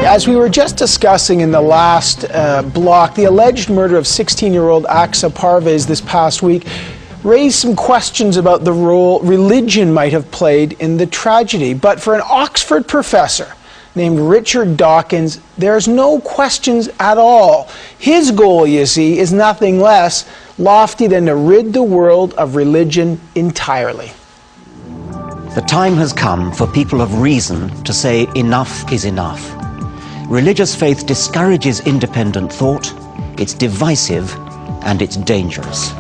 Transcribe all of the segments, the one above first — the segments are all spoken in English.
As we were just discussing in the last block, the alleged murder of 16-year-old Aksa Parvez this past week raised some questions about the role religion might have played in the tragedy. But for an Oxford professor named Richard Dawkins, there's no questions at all. His goal, you see, is nothing less lofty than to rid the world of religion entirely. The time has come for people of reason to say enough is enough. Religious faith discourages independent thought, it's divisive, and it's dangerous.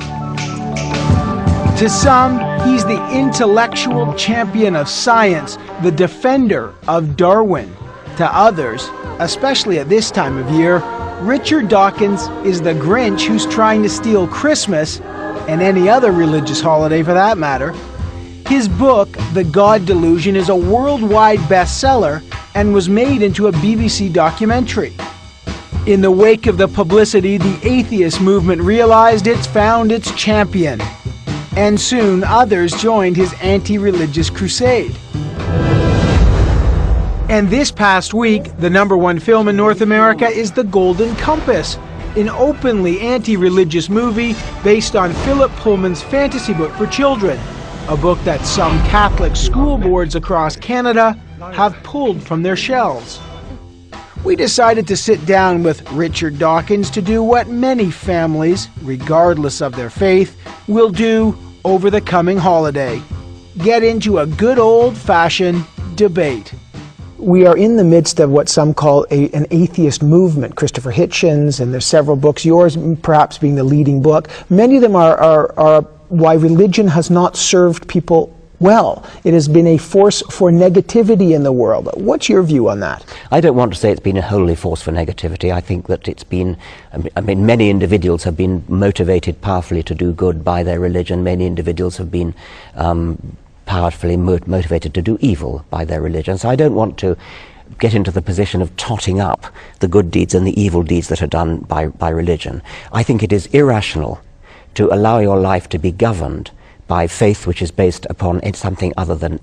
To some, he's the intellectual champion of science, the defender of Darwin. To others, especially at this time of year, Richard Dawkins is the Grinch who's trying to steal Christmas, and any other religious holiday for that matter. His book, The God Delusion, is a worldwide bestseller and was made into a BBC documentary. In the wake of the publicity, the atheist movement realized it's found its champion. And soon others joined his anti-religious crusade. And this past week, the #1 film in North America is The Golden Compass, an openly anti-religious movie based on Philip Pullman's fantasy book for children, a book that some Catholic school boards across Canada have pulled from their shelves. We decided to sit down with Richard Dawkins to do what many families, regardless of their faith, will do over the coming holiday: get into a good old-fashioned debate. We are in the midst of what some call an atheist movement. Christopher Hitchens, and there's several books, yours perhaps being the leading book. Many of them are why religion has not served people well. It has been a force for negativity in the world. What's your view on that? I don't want to say it's been a wholly force for negativity. I think that it's been, I mean, many individuals have been motivated powerfully to do good by their religion. Many individuals have been powerfully motivated to do evil by their religion. So I don't want to get into the position of totting up the good deeds and the evil deeds that are done by religion. I think it is irrational to allow your life to be governed by faith which is based upon something other than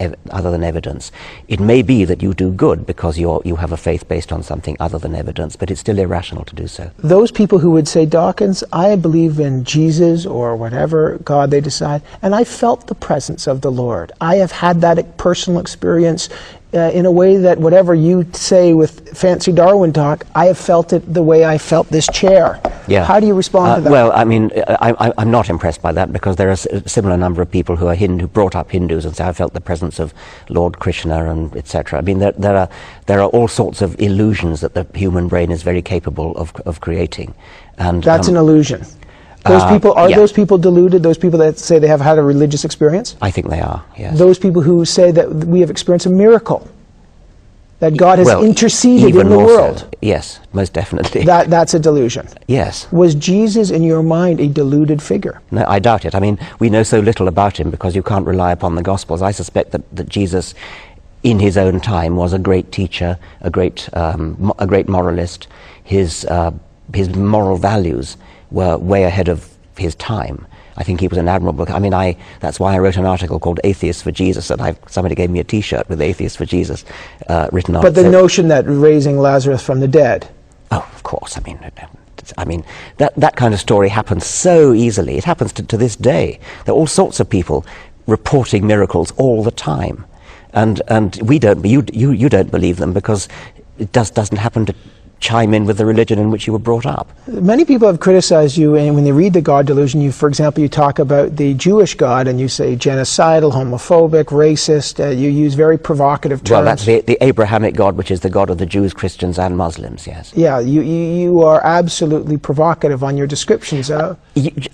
evidence. It may be that you do good because you have a faith based on something other than evidence, but it's still irrational to do so. Those people who would say, Dawkins, I believe in Jesus or whatever God they decide, and I felt the presence of the Lord. I have had that personal experience in a way that whatever you say with fancy Darwin talk, I have felt it the way I felt this chair. Yeah. How do you respond to that? Well, I mean, I'm not impressed by that, because there are a similar number of people who are who brought up Hindus and say, I felt the presence of Lord Krishna and etc. I mean, there are all sorts of illusions that the human brain is very capable of creating. And that's an illusion. Those people, are those people deluded, those people that say they have had a religious experience? I think they are, yes. Those people who say that we have experienced a miracle, that God has interceded in the world. So. Yes, most definitely. That's a delusion. Yes. Was Jesus, in your mind, a deluded figure? No, I doubt it. I mean, we know so little about him because you can't rely upon the Gospels. I suspect that Jesus, in his own time, was a great teacher, a great moralist. His moral values were way ahead of his time. I think he was an admirable. I mean, that's why I wrote an article called "Atheists for Jesus," and somebody gave me a T-shirt with "Atheists for Jesus" written on it. But the notion that raising Lazarus from the dead. Oh, of course. I mean, that kind of story happens so easily. It happens to this day. There are all sorts of people reporting miracles all the time, and we don't. You don't believe them because it doesn't happen to chime in with the religion in which you were brought up. Many people have criticized you, and when they read The God Delusion, for example, you talk about the Jewish God, and you say genocidal, homophobic, racist, you use very provocative terms. Well, that's the Abrahamic God, which is the God of the Jews, Christians, and Muslims, yes. Yeah, you are absolutely provocative on your descriptions.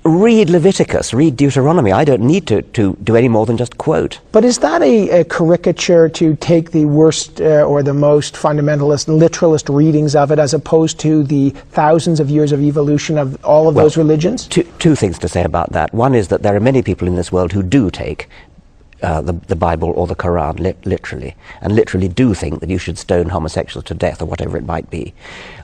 Read Leviticus, read Deuteronomy. I don't need to do any more than just quote. But is that a caricature to take the worst or the most fundamentalist, literalist readings of it, as opposed to the thousands of years of evolution of all of those religions? Two things to say about that. One is that there are many people in this world who do take the Bible or the Quran literally, and literally do think that you should stone homosexuals to death or whatever it might be.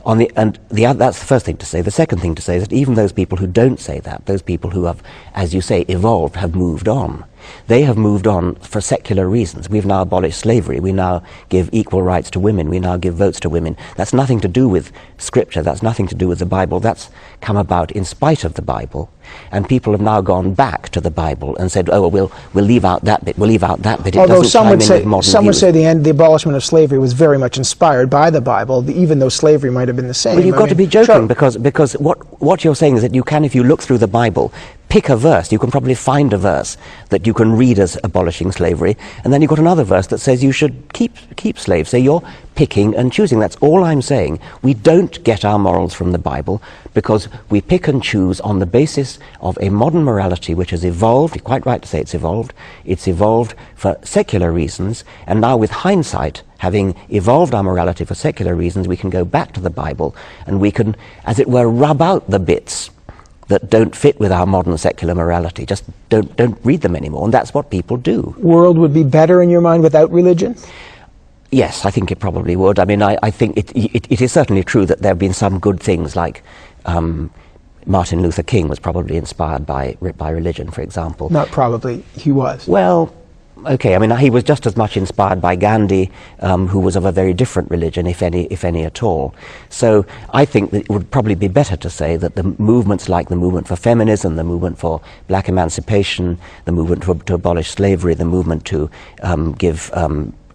That's the first thing to say. The second thing to say is that even those people who don't say that, those people who have, as you say, evolved, have moved on, They have moved on for secular reasons. We've now abolished slavery. We now give equal rights to women. We now give votes to women. That's nothing to do with Scripture. That's nothing to do with the Bible. That's come about in spite of the Bible. And people have now gone back to the Bible and said, oh, well, we'll leave out that bit, we'll leave out that bit. It Although doesn't some chime would in say, with modern some would views. say the abolishment of slavery was very much inspired by the Bible, even though slavery might have been the same. Well, you've got to be joking, because what you're saying is that you can, if you look through the Bible, pick a verse. You can probably find a verse that you can read as abolishing slavery, and then you've got another verse that says you should keep slaves. So you're picking and choosing. That's all I'm saying. We don't get our morals from the Bible because we pick and choose on the basis of a modern morality which has evolved. You're quite right to say it's evolved. It's evolved for secular reasons, and now with hindsight, having evolved our morality for secular reasons, we can go back to the Bible and we can, as it were, rub out the bits that don't fit with our modern secular morality. Just don't read them anymore, and that's what people do. World would be better in your mind without religion? Yes, I think it probably would. I mean, I think it is certainly true that there have been some good things, like Martin Luther King was probably inspired by religion, for example. Not probably, he was. Well, okay, I mean, he was just as much inspired by Gandhi, who was of a very different religion, if any at all. So I think that it would probably be better to say that the movements like the movement for feminism, the movement for black emancipation, the movement to abolish slavery, the movement to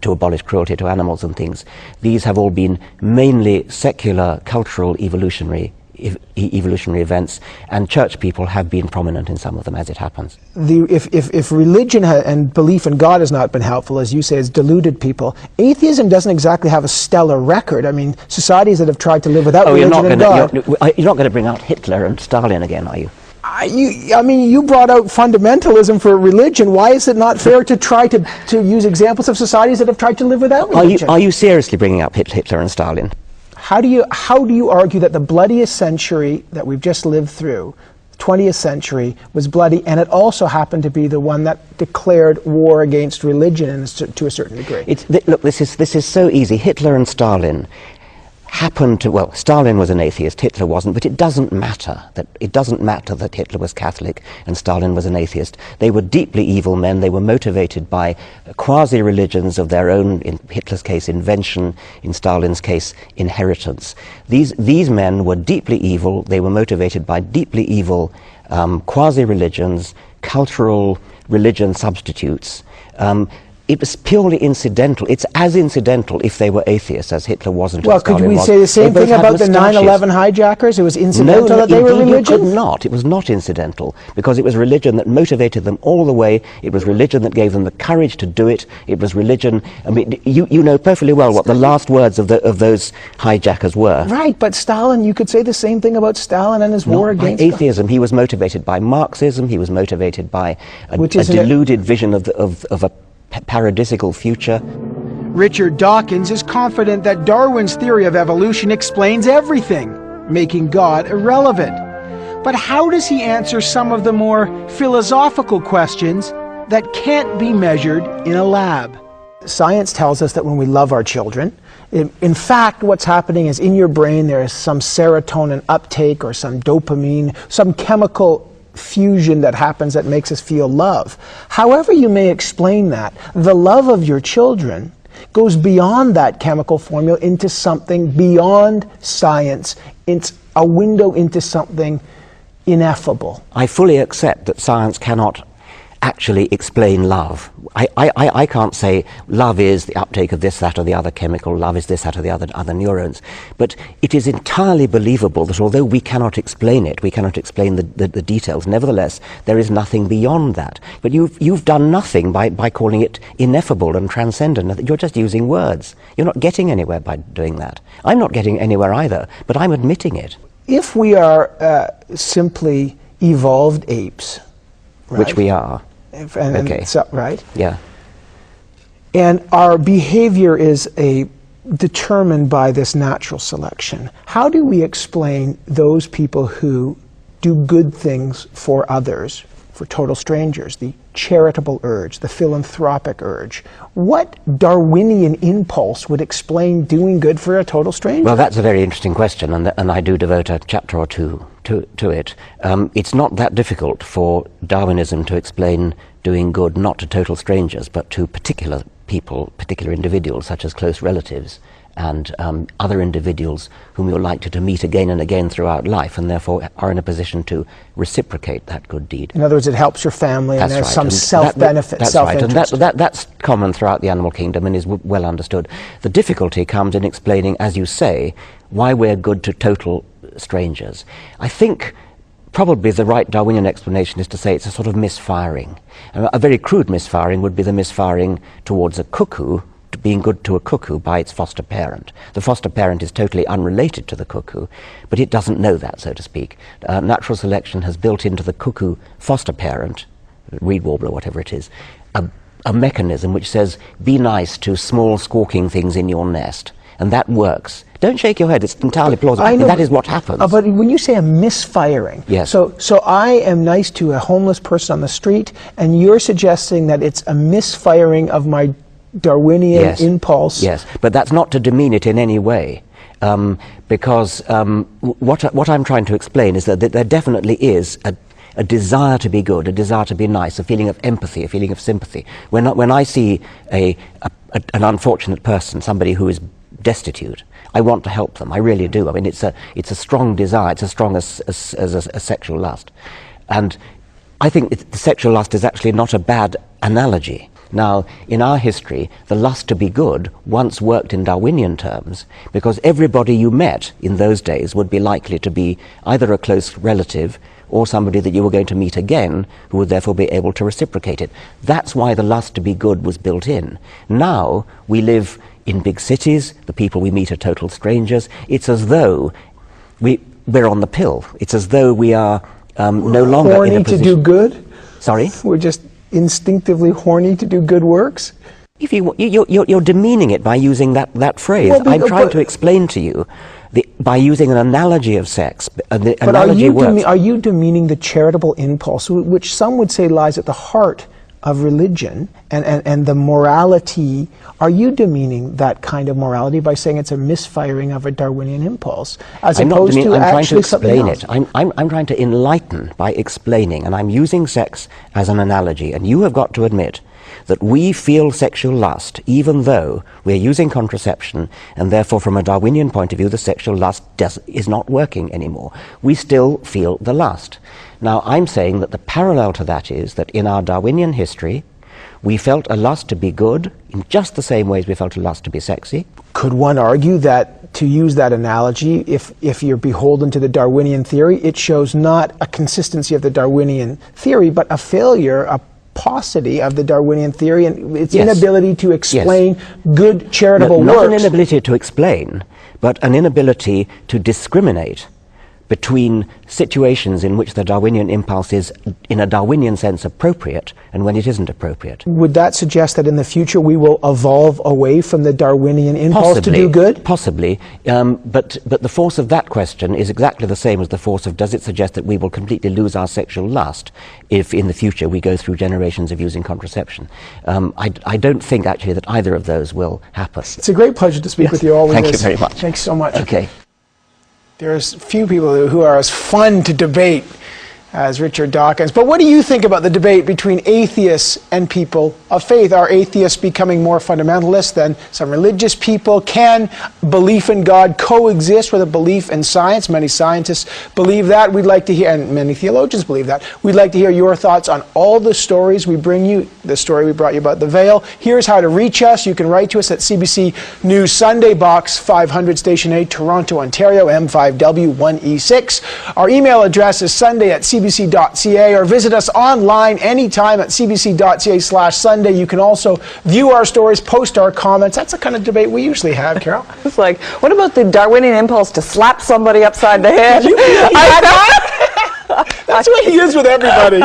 to abolish cruelty to animals and things, these have all been mainly secular, cultural, evolutionary events, and church people have been prominent in some of them, as it happens. If religion and belief in God has not been helpful, as you say, it's deluded people, atheism doesn't exactly have a stellar record. I mean, societies that have tried to live without religion and God... You're not going to bring out Hitler and Stalin again, are you? I mean, you brought out fundamentalism for religion. Why is it not fair to try to use examples of societies that have tried to live without religion? Are you seriously bringing up Hitler and Stalin? How do you argue that the bloodiest century that we've just lived through, 20th century, was bloody, and it also happened to be the one that declared war against religion to a certain degree? Look, this is so easy. Hitler and Stalin happened to, well, Stalin was an atheist, Hitler wasn't, but it doesn't matter that Hitler was Catholic and Stalin was an atheist. They were deeply evil men. They were motivated by quasi-religions of their own, in Hitler's case, invention, in Stalin's case, inheritance. These men were deeply evil. They were motivated by deeply evil quasi-religions, cultural religion substitutes. It was purely incidental. It's as incidental if they were atheists as Hitler wasn't. Well, could we say the same thing about the 9/11 hijackers? It was incidental that they were religion? You could not. It was not incidental, because it was religion that motivated them all the way. It was religion that gave them the courage to do it. It was religion. I mean, you know perfectly well what the last words of those hijackers were. Right, but Stalin, you could say the same thing about Stalin and his war against atheism. He was motivated by Marxism. He was motivated by a deluded vision of a paradisical future. Richard Dawkins is confident that Darwin's theory of evolution explains everything, making God irrelevant. But how does he answer some of the more philosophical questions that can't be measured in a lab? Science tells us that when we love our children, in fact, what's happening is in your brain there is some serotonin uptake or some dopamine, some chemical fusion that happens that makes us feel love. However you may explain that, the love of your children goes beyond that chemical formula into something beyond science. It's a window into something ineffable. I fully accept that science cannot actually explain love. I can't say love is the uptake of this, that, or the other chemical, love is this, that, or the other neurons. But it is entirely believable that although we cannot explain it, we cannot explain the details, nevertheless, there is nothing beyond that. But you've done nothing by calling it ineffable and transcendent. You're just using words. You're not getting anywhere by doing that. I'm not getting anywhere either, but I'm admitting it. If we are simply evolved apes, right? Which we are. Okay. Right? Yeah. And our behavior is determined by this natural selection. How do we explain those people who do good things for others, for total strangers, the charitable urge, the philanthropic urge. What Darwinian impulse would explain doing good for a total stranger? Well, that's a very interesting question, and I do devote a chapter or two to it. It's not that difficult for Darwinism to explain doing good not to total strangers, but to particular people, particular individuals, such as close relatives and other individuals whom you're likely to meet again and again throughout life, and therefore are in a position to reciprocate that good deed. In other words, it helps your family, and there's some self-benefit, self-interest. That's right, and that's common throughout the animal kingdom and is well understood. The difficulty comes in explaining, as you say, why we're good to total strangers. I think probably the right Darwinian explanation is to say it's a sort of misfiring. A very crude misfiring would be the misfiring towards a cuckoo, being good to a cuckoo by its foster parent. The foster parent is totally unrelated to the cuckoo, but it doesn't know that, so to speak. Natural selection has built into the cuckoo foster parent, reed warbler, whatever it is, a mechanism which says, be nice to small squawking things in your nest. And that works. Don't shake your head, it's entirely plausible. I know, that is what happens. But when you say a misfiring, yes. So I am nice to a homeless person on the street, and you're suggesting that it's a misfiring of my Darwinian impulse. Yes, but that's not to demean it in any way, because what I'm trying to explain is that there definitely is a desire to be good, a desire to be nice, a feeling of empathy, a feeling of sympathy. When I see an unfortunate person, somebody who is destitute, I want to help them. I really do. I mean, it's a strong desire. It's as strong as a sexual lust, and I think the sexual lust is actually not a bad analogy. Now, in our history, the lust to be good once worked in Darwinian terms, because everybody you met in those days would be likely to be either a close relative or somebody that you were going to meet again, who would therefore be able to reciprocate it. That's why the lust to be good was built in. Now, we live in big cities, the people we meet are total strangers. It's as though we're on the pill. It's as though we are no longer horny in a position to do good? Sorry? We're just instinctively horny to do good works? If you're demeaning it by using that phrase. Well, I'm trying to explain to you, by using an analogy of sex, the but analogy works. Are you demeaning the charitable impulse, which some would say lies at the heart of religion and the morality? Are you demeaning that kind of morality by saying it's a misfiring of a Darwinian impulse, as opposed to actually something else? I'm trying to explain it. I'm trying to enlighten by explaining, and I'm using sex as an analogy, and you have got to admit that we feel sexual lust even though we're using contraception, and therefore from a Darwinian point of view the sexual lust is not working anymore. We still feel the lust. Now I'm saying that the parallel to that is that in our Darwinian history we felt a lust to be good in just the same way as we felt a lust to be sexy. Could one argue that, to use that analogy, if you're beholden to the Darwinian theory, it shows not a consistency of the Darwinian theory, but a failure, a paucity of the Darwinian theory and its inability to explain good charitable works? Not an inability to explain, but an inability to discriminate between situations in which the Darwinian impulse is, in a Darwinian sense, appropriate and when it isn't appropriate. Would that suggest that in the future we will evolve away from the Darwinian impulse to do good? Possibly, but the force of that question is exactly the same as the force of, does it suggest that we will completely lose our sexual lust if in the future we go through generations of using contraception? I don't think actually that either of those will happen. It's a great pleasure to speak with you always. Thank you very much. Thanks so much. Okay. There's few people who are as fun to debate as Richard Dawkins. But what do you think about the debate between atheists and people of faith? Are atheists becoming more fundamentalist than some religious people? Can belief in God coexist with a belief in science? Many scientists believe that. We'd like to hear, and many theologians believe that. We'd like to hear your thoughts on all the stories we bring you. The story we brought you about the veil. Here's how to reach us. You can write to us at CBC News Sunday, Box 500, Station 8, Toronto, Ontario, M5W1E6. Our email address is sunday@cbc.ca, or visit us online anytime at cbc.ca/Sunday. You can also view our stories, post our comments. That's the kind of debate we usually have, Carol. It's like, what about the Darwinian impulse to slap somebody upside the head? That's what he is with everybody.